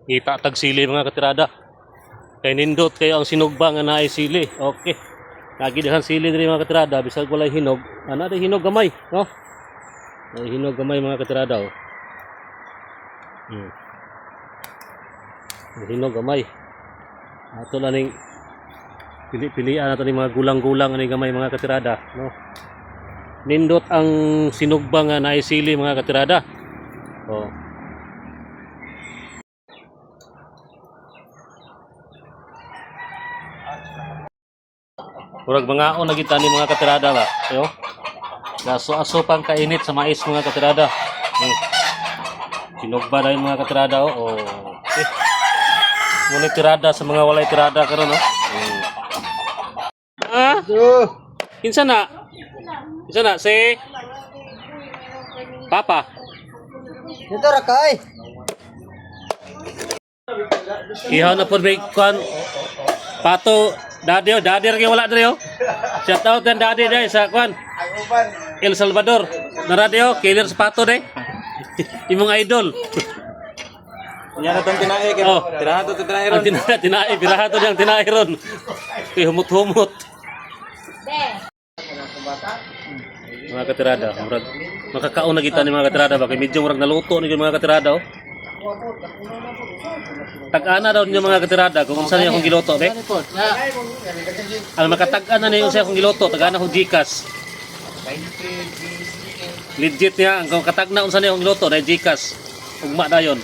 Kita tag sili mga katirada. Kay nindot kayo ang sinugba nga naay sili. Okay. Lagi dahan sili diri mga katirada bisag walay hinog. Ana day hinog gamay, no? Ay hinog gamay mga katirada oh. Hinog gamay. Ato na ning pili-pilian nato ning mga gulang-gulang ani gamay mga katirada, no? Nindot ang sinugba nga naay sili mga katirada. Oh. Murag mga on na kita ni mga katirada ba. Ayo. Gaso-aso pang kainit sa mais mga katirada. Sinugba na yung mga katirada oh. Okay. Muna tirada sa mga walay tirada karon no. Ah? Kinsa na? Kinsa na si Papa? Dito ra kay. Ihaw na po may kwan pato daddy kay wala diri oh. Shout out dan daddy dai sa kwan El Salvador. Na radio killer sa pato dai. Imong idol. Nya na tong tinae kay. Tirahan to tinae ron. Tinae biraha to yang tinae ron. Kay humot-humot. Mga katirada, murag makakaon na kita ni mga katirada ba kay medyo murag naluto ni mga katirada oh. Tag-ana daw niyo mga katirada kung unsa niya akong giluto be. Al makatag-an na niyo sa akong giluto, tag-ana akong Gcash. Legit niya ang katag na unsa niya akong giluto, dai Gcash. Ugma dayon.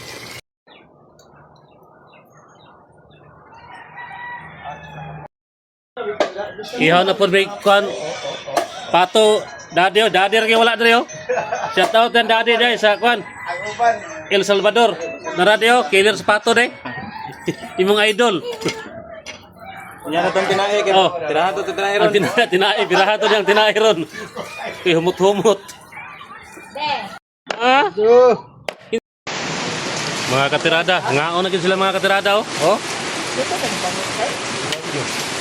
Ihaw na po may kwan pato daddy kay wala diri oh. Shout out dan daddy dai sa kwan El Salvador. Na radio killer sa pato dai. Imong idol. Nya na tong tinae kay. Tirahan to tinae ron. Tinae biraha to yang tinae ron. Kay humot-humot. Ah? Mga katirada, ngaon na gid sila mga katirada oh. Oh.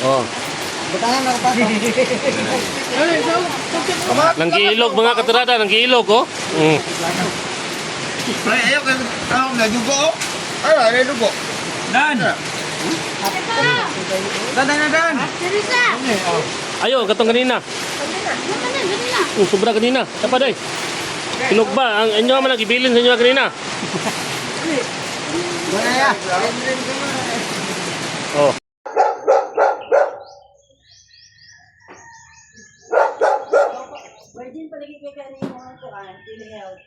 Oh. Butangan na pa. Nanggiilog mga katirada, nanggiilog oh. Ay ayo kan na dugo. Ay ay dugo. Dan. Dan. Teresa. Ayo, katong kanina. Sobra kanina. Sapa day? Sinog ba? Ang inyo man nagibilin sa inyo kanina. Bunaya. Oh. Virgin palagi kay kanina mga kuan, telehealth.